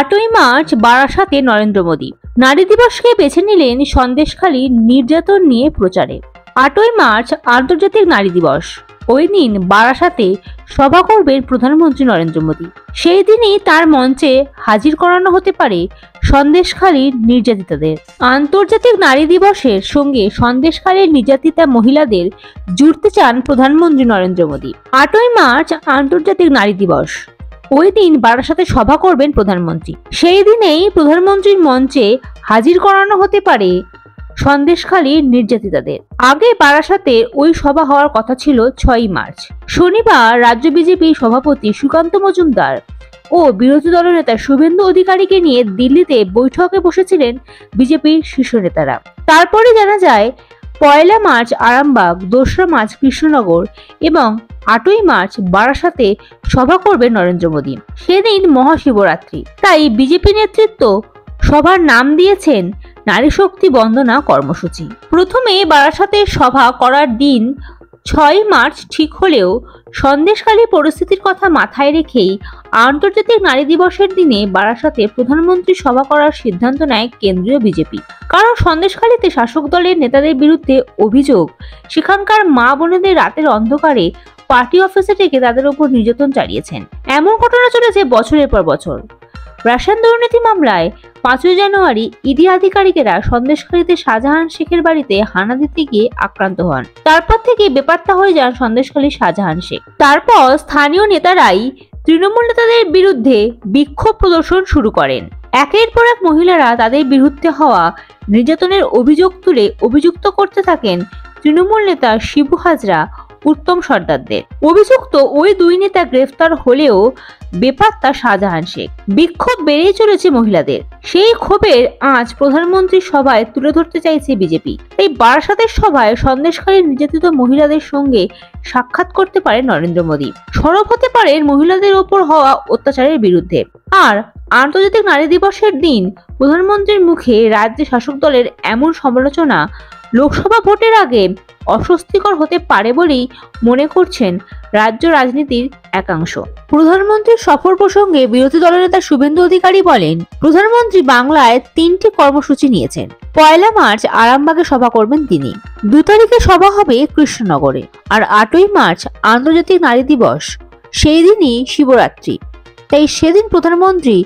8ই March বারাসাতে নরেন্দ্র মোদী নারী দিবসকে বেছে নিলেন সন্দেশখালী নির্যাতন নিয়ে প্রচারে। 8ই মার্চ আন্তর্জাতিক নারী দিবস। ওই দিন বারাসাতে সভা করবেন প্রধানমন্ত্রী নরেন্দ্র মোদী। সেই দিনই তার মঞ্চে হাজির করানো হতে পারে সন্দেশখালীর নির্যাতিতাদের। আন্তর্জাতিক নারী দিবসের সঙ্গে সন্দেশখালীর নির্যাতিতা মহিলাদের জুড়তে চান প্রধানমন্ত্রী নরেন্দ্র মোদী। 8ই মার্চ আন্তর্জাতিক নারী দিবস। ওই দিন বারাসাতে সভা করবেন প্রধানমন্ত্রী। সেই দিনেই প্রধানমন্ত্রীর মঞ্চে হাজির করানো হতে পারে সন্দেশখালীর নির্যাতিতাদের। আগে বারাসাতে ওই সভা হওয়ার কথা ছিল 6ই মার্চ। শনিবার রাজ্য বিজেপি সভাপতি সুকান্ত মজুমদার ও বিরোধী দলনেতা শুভেন্দু অধিকারীকে নিয়ে দিল্লিতে বৈঠকে বসেছিলেন বিজেপির শীর্ষ নেতারা। তারপরে জানা যায় 1 মার্চ আরামবাগ, 2 মার্চ কৃষ্ণনগর এবং 8ই মার্চ বারাসাতে সভা করবেন নরেন্দ্র মোদী। সেদিন মহাশিবরাত্রি, তাই বিজেপি নেতৃত্ব সভার নাম দিয়েছেন নারী শক্তি বন্দনা কর্মসূচি। প্রথমে বারাসাতে সভা করার দিন 6ই মার্চ ঠিক হলেও সন্দেশখালী পরিস্থিতির কথা মাথায় রেখেই আন্তর্জাতিক নারী দিবসের দিনে বারাসাতে প্রধানমন্ত্রী সভা করার সিদ্ধান্ত নেয় কেন্দ্রীয় বিজেপি। কারণ সন্দেশখালীতে শাসক দলের নেতাদের বিরুদ্ধে অভিযোগ, সেখানকার মা বোনেদের রাতের অন্ধকারে পার্টি অফিসে থেকে তাদের উপর নির্যাতন চালিয়েছেন। এমন ঘটনা চলেছে বছরের পর বছর। রাশিয়ান দুর্নীতি মামলায় 5ই জানুয়ারি ইডি আধিকারিকেরা সন্দেশখালীতে শাহজাহান শেখের বাড়িতে হানা দিতে গিয়ে আক্রান্ত হন। তারপর থেকে বেপাত্তা হয়ে যান সন্দেশখালীর শাহজাহান শেখ। তারপর স্থানীয় নেতারাই তৃণমূল নেতাদের বিরুদ্ধে বিক্ষোভ প্রদর্শন শুরু করেন। একের পর এক মহিলারা তাদের বিরুদ্ধে হওয়া নির্যাতনের অভিযোগ তুলে অভিযুক্ত করতে থাকেন তৃণমূল নেতা শিবু হাজরা, উত্তম সর্দারদের। অভিযুক্ত ওই দুই নেতা গ্রেফতার হলেও বেপাত্তা শাহজাহান শেখ। বিক্ষোভ বেড়েই চলেছে মহিলাদের। সেই ক্ষোভের আঁচ প্রধানমন্ত্রীর সভায় তুলে ধরতে চাইছে বিজেপি। এই বারাসাতের সভায় সন্দেশখালীর নির্যাতিত মহিলাদের সঙ্গে সাক্ষাৎ করতে পারেন নরেন্দ্র মোদী। সরব হতে পারেন মহিলাদের ওপর হওয়া অত্যাচারের বিরুদ্ধে। আর আন্তর্জাতিক নারী দিবসের দিন প্রধানমন্ত্রীর মুখে রাজ্যে শাসক দলের এমন সমালোচনা লোকসভা ভোটের আগে অস্বস্তিকর হতে পারে বলেই মনে করছেন রাজ্য রাজনীতির একাংশ। প্রধানমন্ত্রীর সফর প্রসঙ্গে বিরোধী দলনেতা শুভেন্দু অধিকারী বলেন, প্রধানমন্ত্রী বাংলায় 3টি কর্মসূচি নিয়েছেন। 1 মার্চ আরামবাগে সভা করবেন তিনি, 2 তারিখে সভা হবে কৃষ্ণনগরে, আর 8ই মার্চ আন্তর্জাতিক নারী দিবস। সেই দিনই শিবরাত্রি, তাই সেদিন প্রধানমন্ত্রী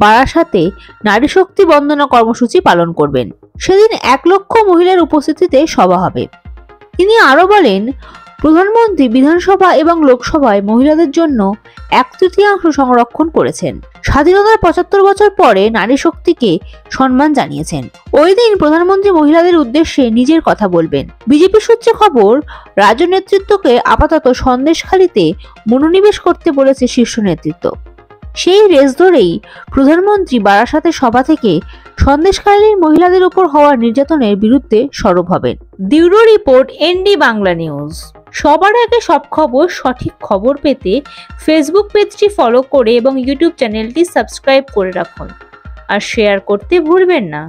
বারাসাতে নারী শক্তি বন্দনা কর্মসূচি পালন করবেন। সেদিন 1 লক্ষ মহিলার উপস্থিতিতে সভা হবে। তিনি আরো বলেন, প্রধানমন্ত্রী বিধানসভা এবং লোকসভায় মহিলাদের জন্য 1/3 সংরক্ষণ করেছেন। স্বাধীনতার 75 বছর পরে নারী শক্তিকে সম্মান জানিয়েছেন। ওই দিন প্রধানমন্ত্রী মহিলাদের উদ্দেশ্যে নিজের কথা বলবেন। বিজেপি সূত্রে খবর, রাজ্য নেতৃত্বকে আপাতত সন্দেশখালীতে মনোনিবেশ করতে বলেছে শীর্ষ নেতৃত্ব। সেই রেস ধরেই প্রধানমন্ত্রী বারাসাতে সভা থেকে সন্দেশখালীর মহিলাদের উপর হওয়া নির্যাতনের বিরুদ্ধে সরব হবেন। Bureau report, ND Bangla news. সবার আগে সব খবর, সঠিক খবর পেতে ফেসবুক পেজটি ফলো করে এবং ইউটিউব চ্যানেলটি সাবস্ক্রাইব করে রাখুন আর শেয়ার করতে ভুলবেন না।